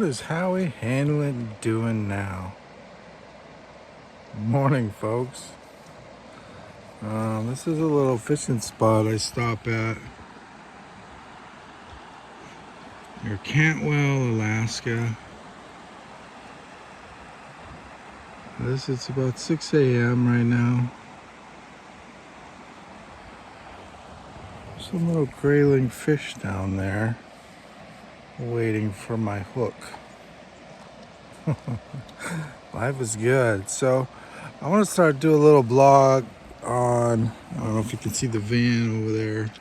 is Howie Handling doing now? Morning, folks. This is a little fishing spot I stop at near Cantwell, Alaska. It's about 6 a.m. right now. Some little grayling fish down there waiting for my hook. Life is good. So I want to start do a little blog on, I don't know if you can see the van over there.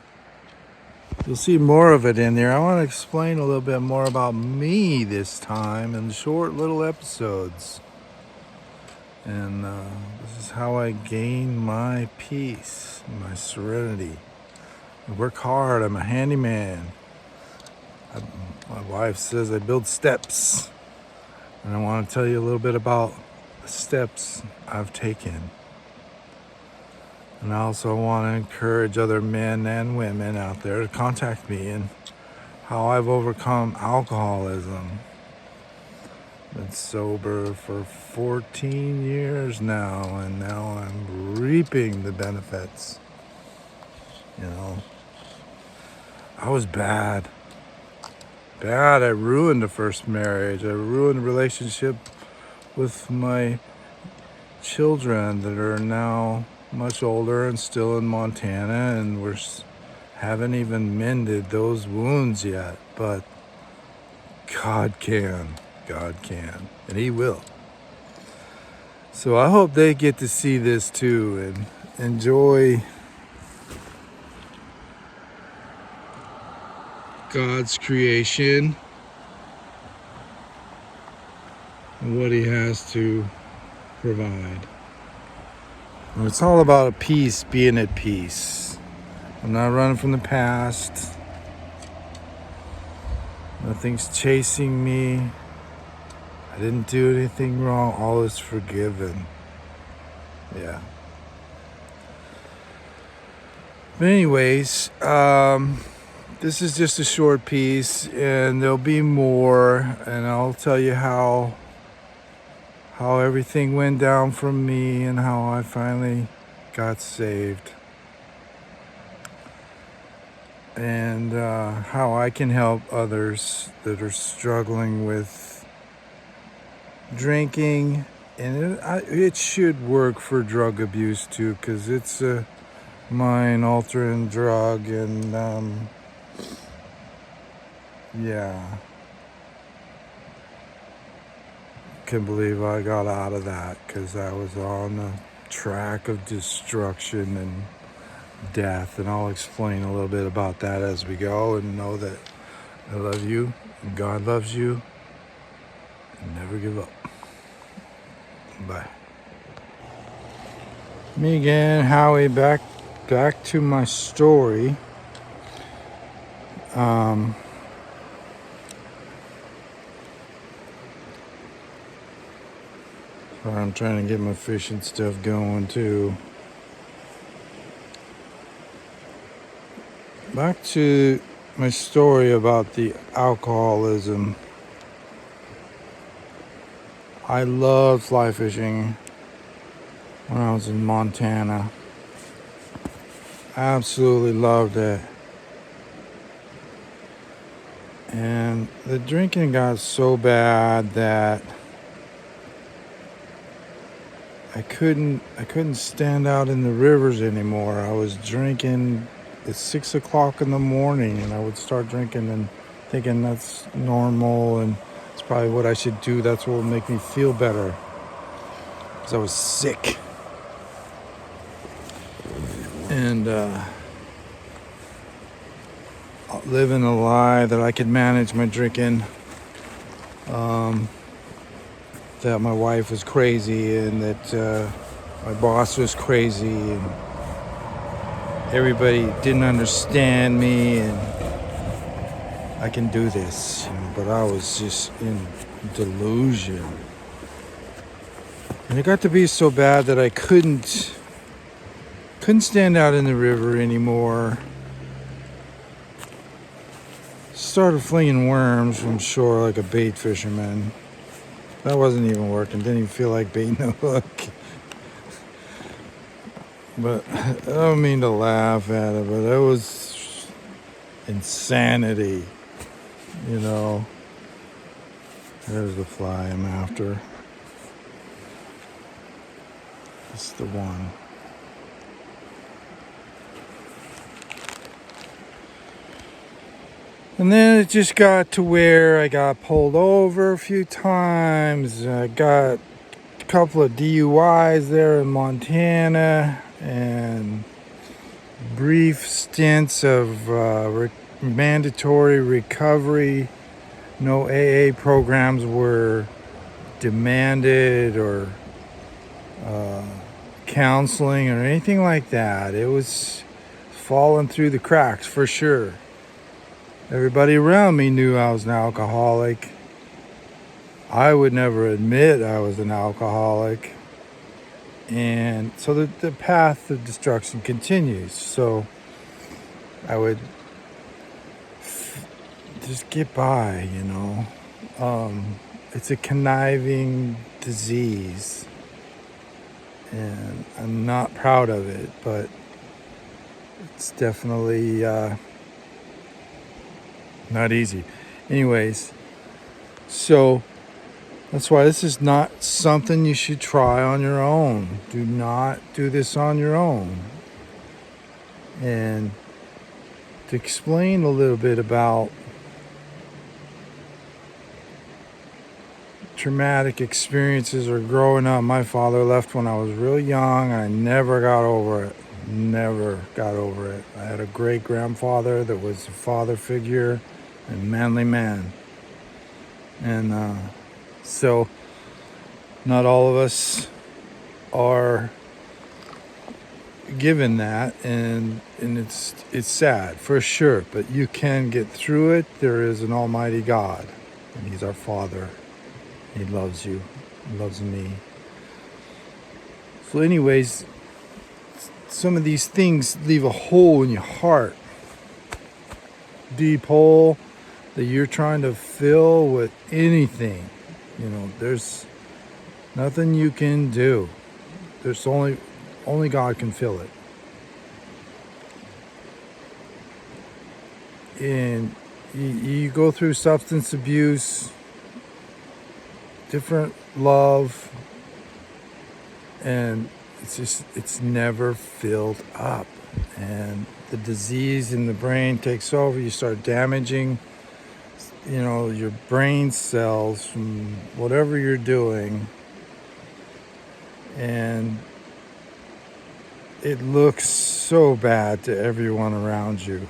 You'll see more of it in there. I want to explain a little bit more about me this time in short little episodes. And this is how I gain my peace, my serenity. I work hard. I'm a handyman. My wife says I build steps. And I want to tell you a little bit about the steps I've taken. And I also want to encourage other men and women out there to contact me and how I've overcome alcoholism. Been sober for 14 years now, and now I'm reaping the benefits. You know, I was bad. I ruined the first marriage. I ruined the relationship with my children that are now much older and still in Montana, and haven't even mended those wounds yet. But God can, and He will. So I hope they get to see this too and enjoy God's creation and what He has to provide. And it's all about a peace, being at peace. I'm not running from the past. Nothing's chasing me. I didn't do anything wrong. All is forgiven. Yeah. But anyways, this is just a short piece, and there'll be more, and I'll tell you how everything went down for me and how I finally got saved, and how I can help others that are struggling with drinking. And it should work for drug abuse too, because it's a mind-altering drug. And yeah, can believe I got out of that, because I was on a track of destruction and death. And I'll explain a little bit about that as we go, and know that I love you and God loves you, and never give up. Bye. Me again, Howie, back to my story. I'm trying to get my fishing stuff going too. Back to my story about the alcoholism. I loved fly fishing when I was in Montana. Absolutely loved it. And the drinking got so bad that I couldn't stand out in the rivers anymore. I was drinking at 6 o'clock in the morning, and I would start drinking and thinking that's normal and it's probably what I should do. That's what will make me feel better, because I was sick. And living a lie that I could manage my drinking, that my wife was crazy, and that my boss was crazy, and everybody didn't understand me, and I can do this, but I was just in delusion. And it got to be so bad that I couldn't stand out in the river anymore. started flinging worms from shore like a bait fisherman. That wasn't even working. Didn't even feel like baiting the hook. But I don't mean to laugh at it, but it was insanity, you know. There's the fly I'm after. It's the one. And then it just got to where I got pulled over a few times. I got a couple of DUIs there in Montana and brief stints of mandatory recovery. No AA programs were demanded or counseling or anything like that. It was falling through the cracks for sure. Everybody around me knew I was an alcoholic. I would never admit I was an alcoholic. And so the path of destruction continues. So I would just get by, you know. It's a conniving disease. And I'm not proud of it, but it's definitely not easy. Anyways, so that's why this is not something you should try on your own. Do not do this on your own. And to explain a little bit about traumatic experiences or growing up, my father left when I was real young. I never got over it. Never got over it. I had a great grandfather that was a father figure and manly man. And so not all of us are given that, and it's sad for sure, but you can get through it. There is an almighty God, and he's our Father. He loves you. He loves me. So anyways, some of these things leave a hole in your heart. Deep hole that you're trying to fill with anything. You know, there's nothing you can do. There's only God can fill it. And you go through substance abuse, different love, and it's never filled up. And the disease in the brain takes over. You start damaging, you know, your brain cells from whatever you're doing. And it looks so bad to everyone around you.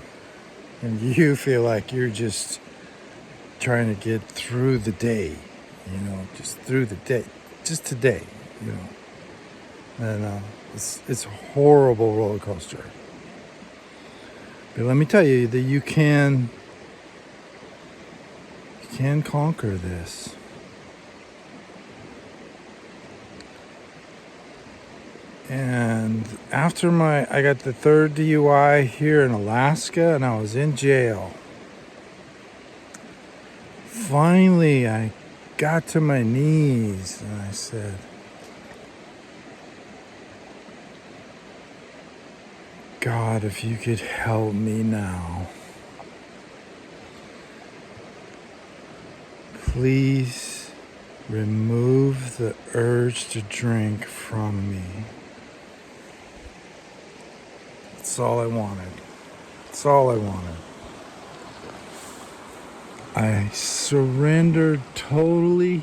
And you feel like you're just trying to get through the day, you know, just through the day, just today, you know. And it's a horrible roller coaster. But let me tell you that you can conquer this. And after I got the third DUI here in Alaska, and I was in jail. Finally, I got to my knees and I said, God, if you could help me now, please remove the urge to drink from me. That's all I wanted. That's all I wanted. I surrendered totally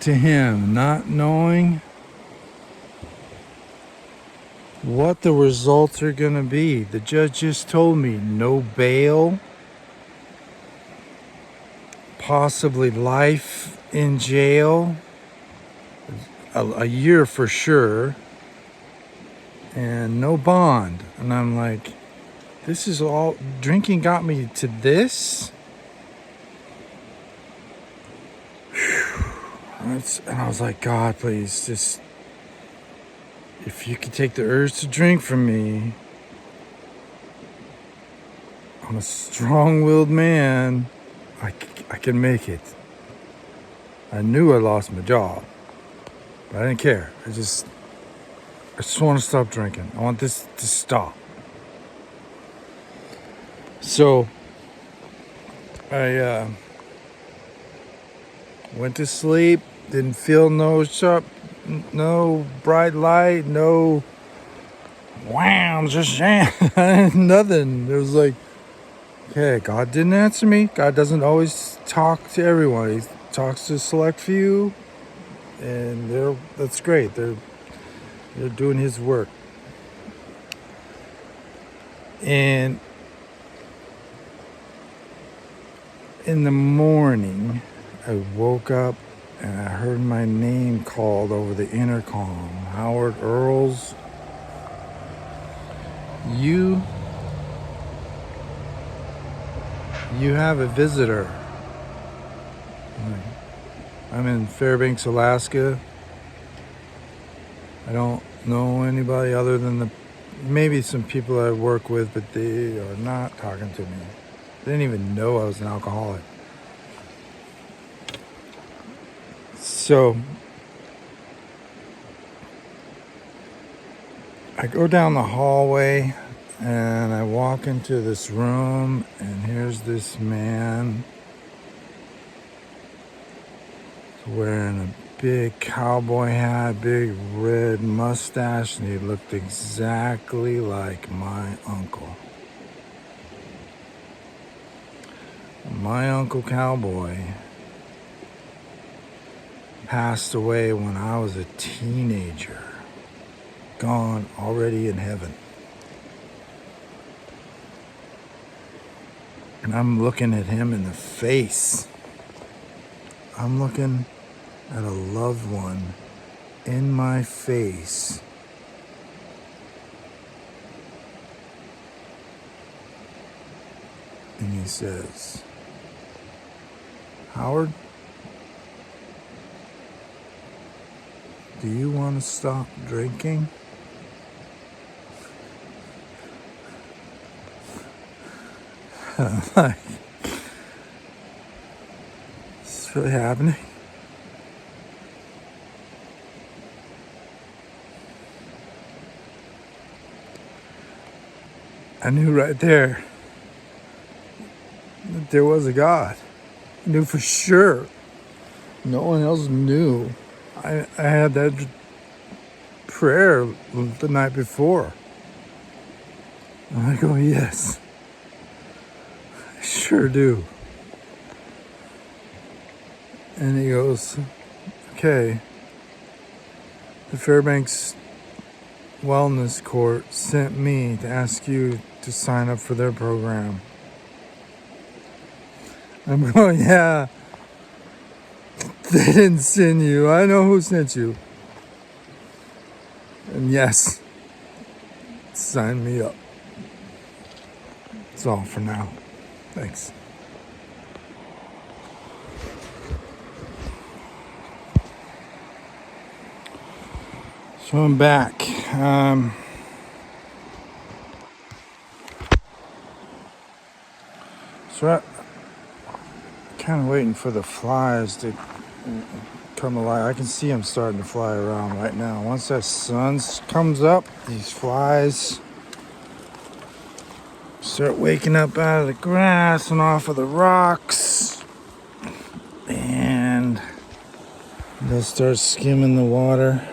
to him, not knowing what the results are going to be. The judge just told me no bail, possibly life in jail, a year for sure, and no bond. And I'm like, this is all, drinking got me to this? And I was like, God, please, just, if you could take the urge to drink from me, I'm a strong-willed man. I can make it. I knew I lost my job, but I didn't care. I just want to stop drinking. I want this to stop. So I went to sleep. Didn't feel no bright light, no wham, just nothing. It was like, okay, God didn't answer me. God doesn't always talk to everyone. He talks to a select few, and that's great. They're doing His work. And in the morning, I woke up and I heard my name called over the intercom. Howard Earls, you have a visitor. I'm in Fairbanks, Alaska. I don't know anybody other than maybe some people I work with, but they are not talking to me. They didn't even know I was an alcoholic. So I go down the hallway and I walk into this room, and here's this man wearing a big cowboy hat, big red mustache, and he looked exactly like my uncle. My Uncle Cowboy passed away when I was a teenager, gone, already in heaven. And I'm looking at him in the face. I'm looking at a loved one in my face. And he says, Howard, do you want to stop drinking? I'm like, is this really happening? I knew right there that there was a God. I knew for sure. No one else knew. I had that prayer the night before. I'm like, oh yes, I sure do. And he goes, okay, the Fairbanks Wellness Court sent me to ask you to sign up for their program. I'm going, yeah, they didn't send you. I know who sent you. And yes, sign me up. That's all for now. Thanks. So I'm back. So I'm kind of waiting for the flies to come alive. I can see them starting to fly around right now. Once that sun comes up, these flies start waking up out of the grass and off of the rocks, and they'll start skimming the water.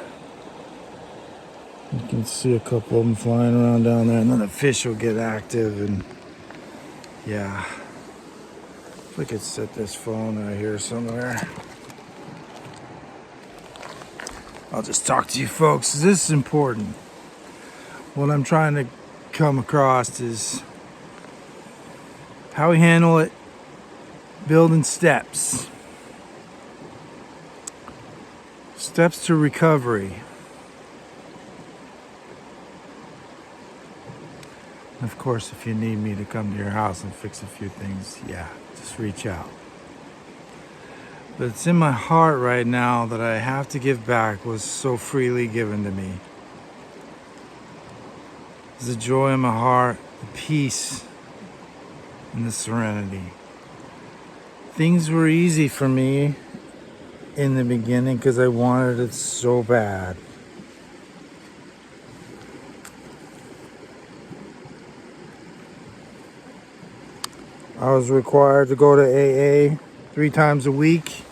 You can see a couple of them flying around down there, and then the fish will get active. And yeah, if I could set this phone right here somewhere, I'll just talk to you folks. This is important. What I'm trying to come across is how we handle it, building steps. Steps to recovery. Of course, if you need me to come to your house and fix a few things, yeah, just reach out. But it's in my heart right now that I have to give back what's so freely given to me. There's the joy in my heart, the peace and the serenity. Things were easy for me in the beginning because I wanted it so bad. I was required to go to AA 3 times a week.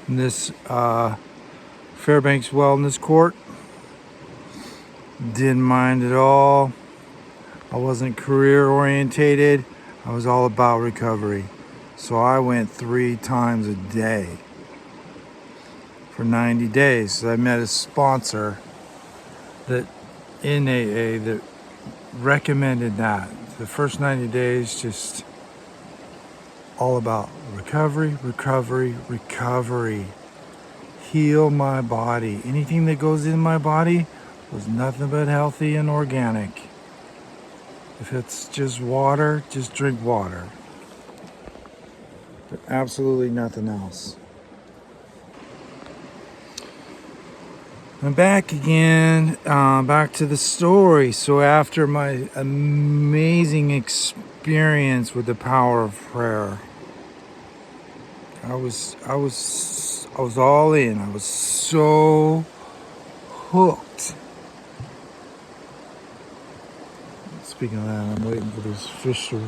In this Fairbanks Wellness Court. Didn't mind at all. I wasn't career orientated. I was all about recovery. So I went 3 times a day for 90 days. So I met a sponsor that in AA that recommended that. The first 90 days just all about recovery, recovery, recovery. Heal my body. Anything that goes in my body was nothing but healthy and organic. If it's just water, just drink water. But absolutely nothing else. I'm back again, back to the story. So after my amazing experience with the power of prayer, I was all in. I was so hooked. Speaking of that, I'm waiting for these fish to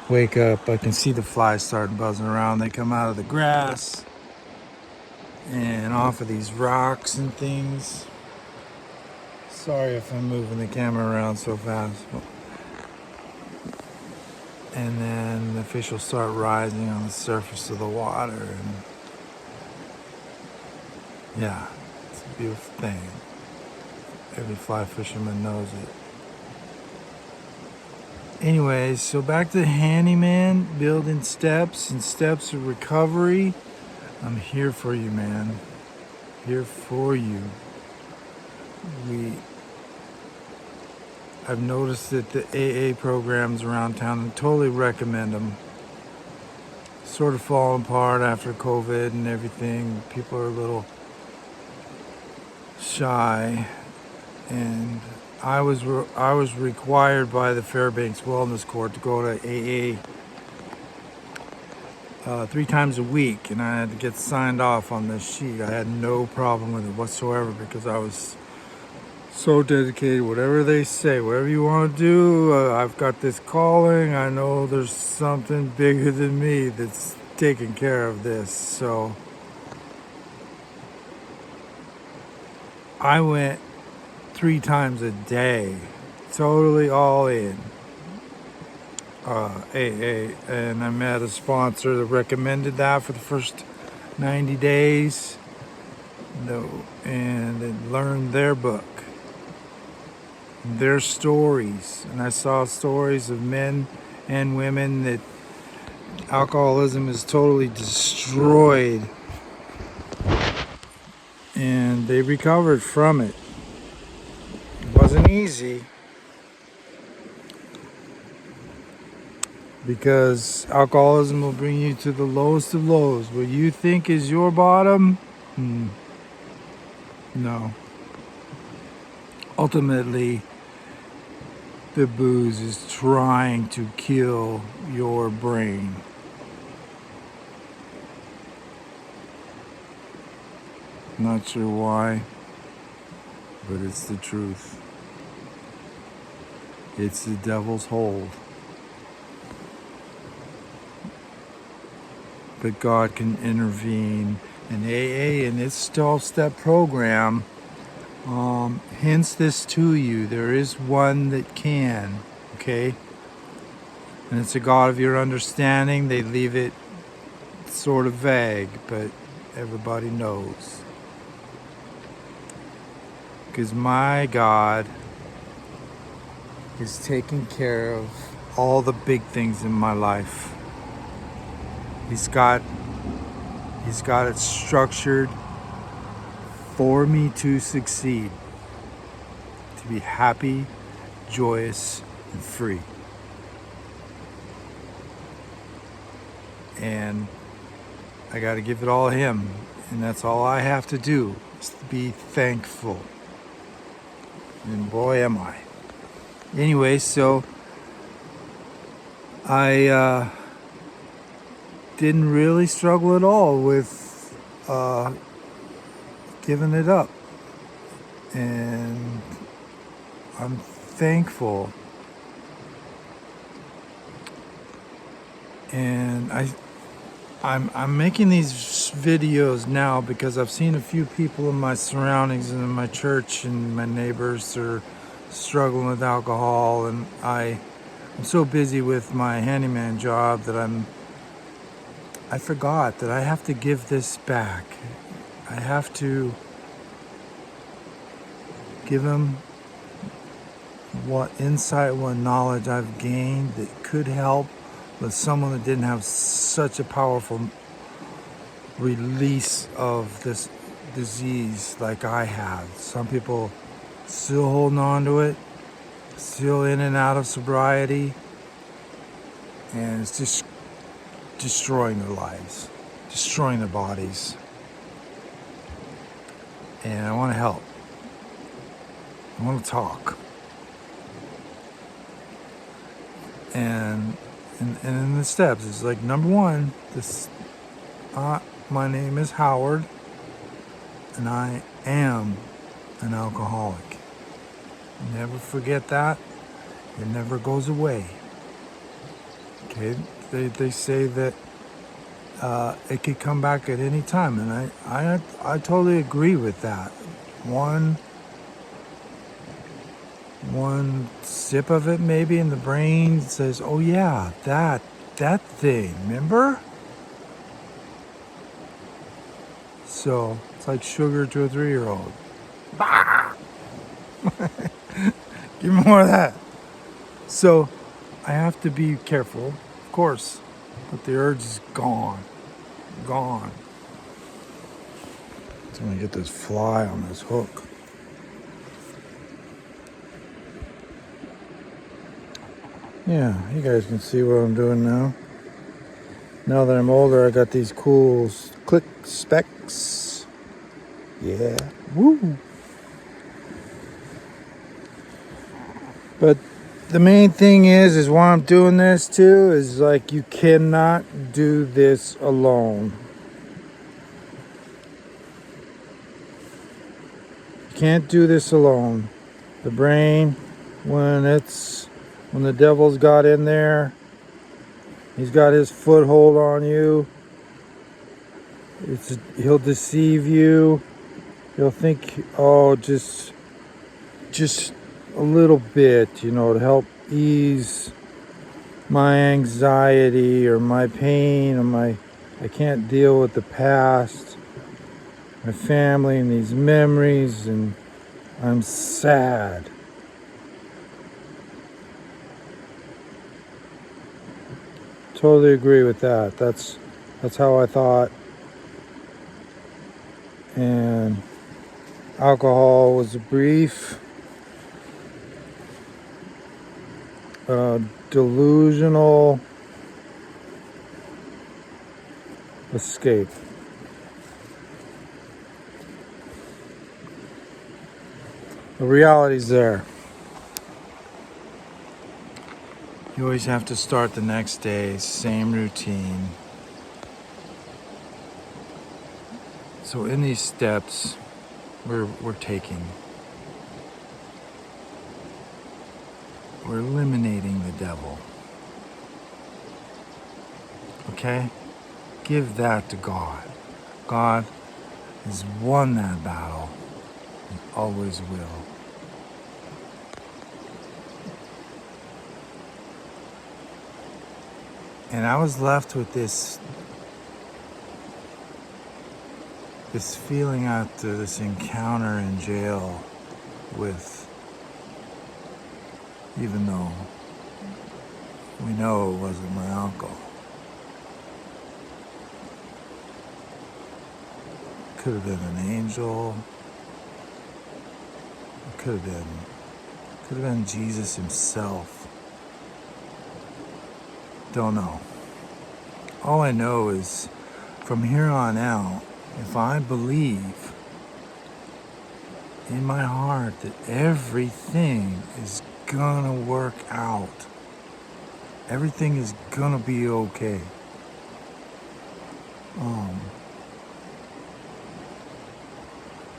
wake up. I can see the flies starting buzzing around. They come out of the grass and off of these rocks and things. Sorry if I'm moving the camera around so fast. And then the fish will start rising on the surface of the water. And yeah, it's a beautiful thing. Every fly fisherman knows it. Anyways, so back to the handyman, building steps and steps of recovery. I'm here for you, man. Here for you. I've noticed that the AA programs around town, and totally recommend them. Sort of falling apart after COVID and everything. People are a little shy, and I was required by the Fairbanks Wellness Court to go to AA 3 times a week, and I had to get signed off on this sheet. I had no problem with it whatsoever because I was so dedicated. Whatever they say, whatever you want to do, I've got this calling. I know there's something bigger than me that's taking care of this. So I went 3 times a day, totally all in. AA, and I met a sponsor that recommended that for the first 90 days. And then learned their book, their stories, and I saw stories of men and women that alcoholism is totally destroyed, and they recovered from it. It wasn't easy because alcoholism will bring you to the lowest of lows. What you think is your bottom, no. Ultimately, the booze is trying to kill your brain. Not sure why, but it's the truth. It's the devil's hold. But God can intervene. And AA in its 12-step program hints this to you. There is one that can, okay? And it's a God of your understanding. They leave it sort of vague, but everybody knows. Because my God is taking care of all the big things in my life. He's got it structured for me to succeed, to be happy, joyous, and free. And I got to give it all to Him, and that's all I have to do is to be thankful. And boy, am I. Anyway, so I didn't really struggle at all with giving it up. And I'm thankful. And I'm making these videos now because I've seen a few people in my surroundings and in my church and my neighbors are struggling with alcohol, and I'm so busy with my handyman job that I forgot that I have to give this back. I have to give them what insight, what knowledge I've gained that could help with someone that didn't have such a powerful release of this disease like I have. Some people still holding on to it, still in and out of sobriety, and it's just destroying their lives, destroying their bodies. And I want to help. I want to talk. And in the steps, it's like number one, my name is Howard, and I am an alcoholic. Never forget that. It never goes away. Okay, they say that it could come back at any time, and I totally agree with that. One sip of it maybe in the brain says, oh yeah, that thing, remember? So it's like sugar to a 3-year-old. Give me more of that. So I have to be careful, of course, but the urge is gone. So I'm gonna get this fly on this hook. Yeah, you guys can see what I'm doing now. Now that I'm older, I got these cool click specs. Yeah, woo. But the main thing is why I'm doing this too, is like you cannot do this alone. You can't do this alone. The brain, when the devil's got in there, he's got his foothold on you. He'll deceive you. He'll think, oh, just a little bit, to help ease my anxiety or my pain or I can't deal with the past, my family and these memories, and I'm sad. Totally agree with that. That's how I thought. And alcohol was a brief, delusional escape. The reality's there. You always have to start the next day, same routine. So in these steps we're taking, we're eliminating the devil. Okay? Give that to God. God has won that battle and always will. And I was left with this feeling after this encounter in jail with, even though we know it wasn't my uncle. Could have been an angel. It could have been Jesus himself. Don't know. All I know is from here on out, if I believe in my heart that everything is gonna work out, Everything is gonna be okay.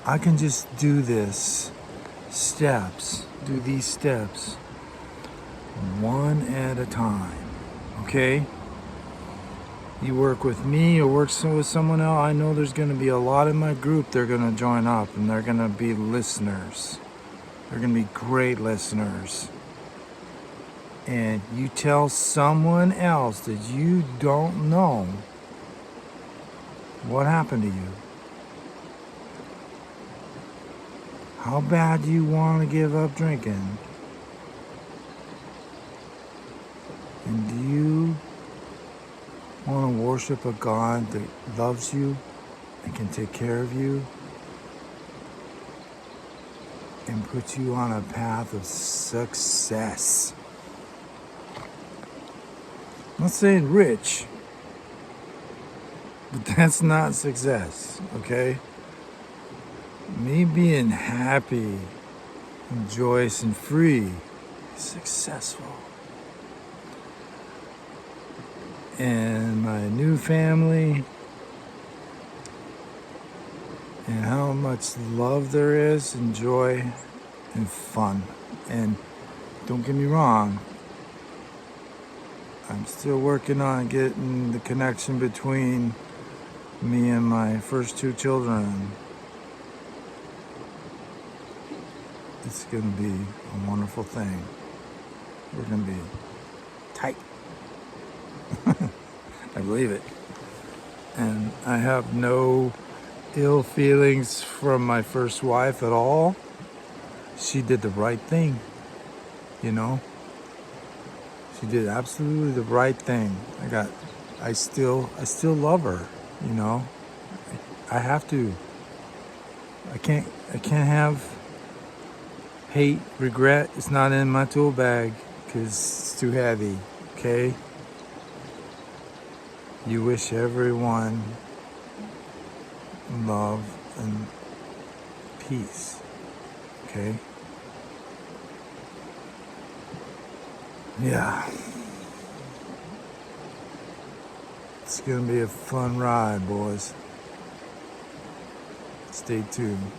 I can just do these steps one at a time, okay? You work with me or work with someone else, I know there's gonna be a lot in my group they're gonna join up and they're gonna be listeners. They're gonna be great listeners. And you tell someone else that you don't know what happened to you. How bad do you want to give up drinking? And do you want to worship a God that loves you and can take care of you and put you on a path of success? I'm not saying rich, but that's not success, okay? Me being happy and joyous and free is successful. And my new family and how much love there is and joy and fun. And don't get me wrong, I'm still working on getting the connection between me and my first two children. It's going to be a wonderful thing. We're going to be tight. I believe it. And I have no ill feelings from my first wife at all. She did the right thing, you know. She did absolutely the right thing. I still love her, you know. I have to. I can't have hate, regret. It's not in my tool bag because it's too heavy, okay? You wish everyone love and peace, okay? Yeah. It's gonna be a fun ride, boys. Stay tuned.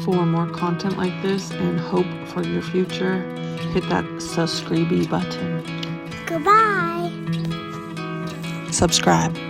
For more content like this and hope for your future, hit that subscribe button. Goodbye. Subscribe.